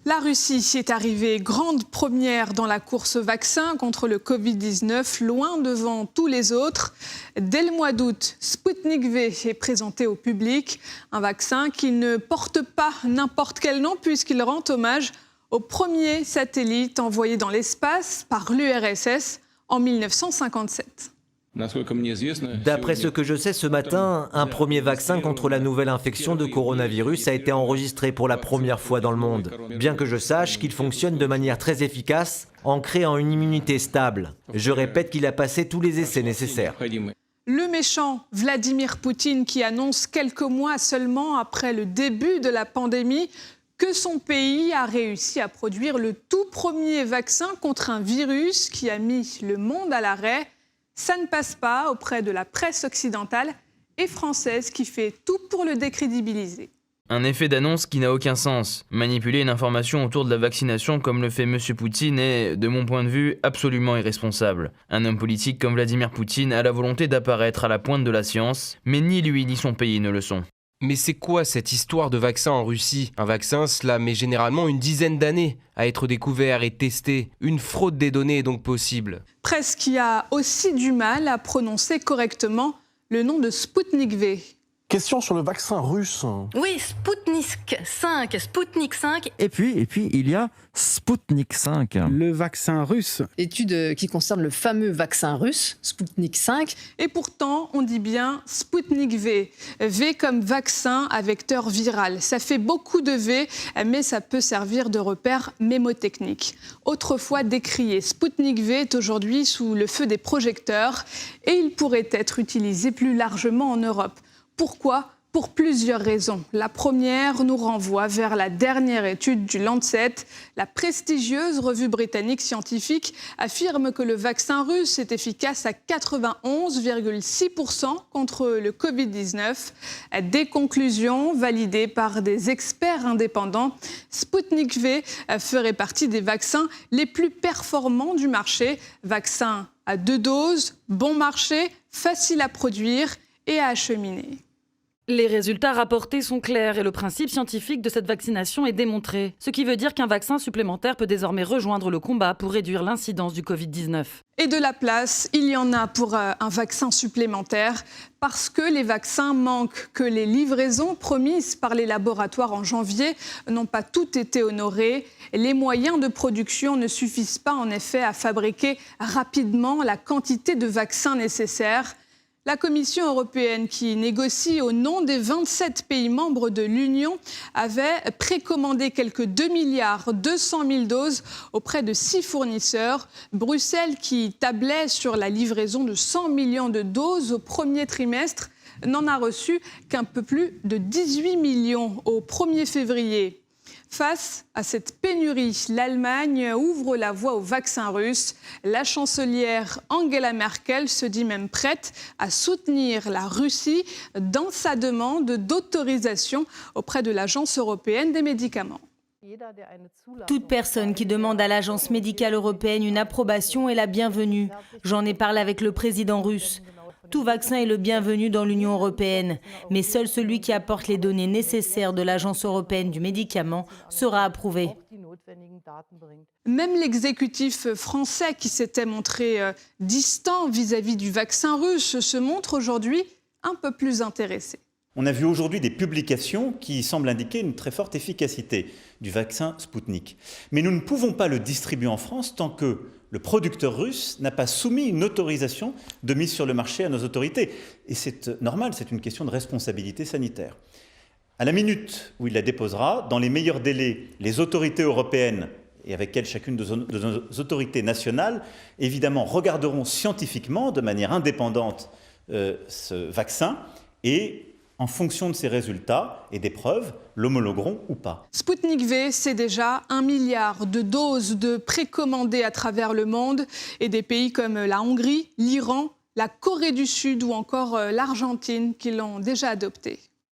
La Russie est arrivée grande première dans la course au vaccin contre le Covid-19, loin devant tous les autres. Dès le mois d'août, Sputnik V est présenté au public, un vaccin qui ne porte pas n'importe quel nom puisqu'il rend hommage au premier satellite envoyé dans l'espace par l'URSS en 1957. D'après ce que je sais ce matin, un premier vaccin contre la nouvelle infection de coronavirus a été enregistré pour la première fois dans le monde. Bien que je sache qu'il fonctionne de manière très efficace en créant une immunité stable. Je répète qu'il a passé tous les essais nécessaires. Le méchant Vladimir Poutine qui annonce quelques mois seulement après le début de la pandémie que son pays a réussi à produire le tout premier vaccin contre un virus qui a mis le monde à l'arrêt. Ça ne passe pas auprès de la presse occidentale et française qui fait tout pour le décrédibiliser. Un effet d'annonce qui n'a aucun sens. Manipuler une information autour de la vaccination comme le fait M. Poutine est, de mon point de vue, absolument irresponsable. Un homme politique comme Vladimir Poutine a la volonté d'apparaître à la pointe de la science, mais ni lui ni son pays ne le sont. Mais c'est quoi cette histoire de vaccin en Russie? Un vaccin, cela met généralement une dizaine d'années à être découvert et testé. Une fraude des données est donc possible. Presse qui a aussi du mal à prononcer correctement le nom de Sputnik V. Question sur le vaccin russe. Oui, Sputnik 5. Et puis il y a Sputnik 5. Le vaccin russe. Étude qui concerne le fameux vaccin russe, Sputnik 5. Et pourtant, on dit bien Sputnik V. V comme vaccin à vecteur viral. Ça fait beaucoup de V, mais ça peut servir de repère mémotechnique. Autrefois décrié, Sputnik V est aujourd'hui sous le feu des projecteurs et il pourrait être utilisé plus largement en Europe. Pourquoi ? Pour plusieurs raisons. La première nous renvoie vers la dernière étude du Lancet. La prestigieuse revue britannique scientifique affirme que le vaccin russe est efficace à 91,6% contre le Covid-19. Des conclusions validées par des experts indépendants. Sputnik V ferait partie des vaccins les plus performants du marché. Vaccin à 2 doses, bon marché, facile à produire et à acheminer. Les résultats rapportés sont clairs et le principe scientifique de cette vaccination est démontré. Ce qui veut dire qu'un vaccin supplémentaire peut désormais rejoindre le combat pour réduire l'incidence du Covid-19. Et de la place, il y en a pour un vaccin supplémentaire parce que les vaccins manquent, que les livraisons promises par les laboratoires en janvier n'ont pas toutes été honorées. Les moyens de production ne suffisent pas en effet à fabriquer rapidement la quantité de vaccins nécessaires. La Commission européenne, qui négocie au nom des 27 pays membres de l'Union, avait précommandé quelques 2,2 milliards doses auprès de 6 fournisseurs. Bruxelles, qui tablait sur la livraison de 100 millions de doses au premier trimestre, n'en a reçu qu'un peu plus de 18 millions au 1er février. Face à cette pénurie, l'Allemagne ouvre la voie au vaccin russe. La chancelière Angela Merkel se dit même prête à soutenir la Russie dans sa demande d'autorisation auprès de l'Agence européenne des médicaments. Toute personne qui demande à l'Agence médicale européenne une approbation est la bienvenue. J'en ai parlé avec le président russe. Tout vaccin est le bienvenu dans l'Union européenne, mais seul celui qui apporte les données nécessaires de l'Agence européenne du médicament sera approuvé. Même l'exécutif français, qui s'était montré distant vis-à-vis du vaccin russe, se montre aujourd'hui un peu plus intéressé. On a vu aujourd'hui des publications qui semblent indiquer une très forte efficacité du vaccin Sputnik. Mais nous ne pouvons pas le distribuer en France tant que le producteur russe n'a pas soumis une autorisation de mise sur le marché à nos autorités. Et c'est normal, c'est une question de responsabilité sanitaire. À la minute où il la déposera, dans les meilleurs délais, les autorités européennes, et avec elles chacune de nos autorités nationales, évidemment regarderont scientifiquement, de manière indépendante, ce vaccin et en fonction de ces résultats et des preuves, l'homologueront ou pas. Sputnik V, c'est déjà 1 milliard de doses de précommandées à travers le monde et des pays comme la Hongrie, l'Iran, la Corée du Sud ou encore l'Argentine qui l'ont déjà adopté.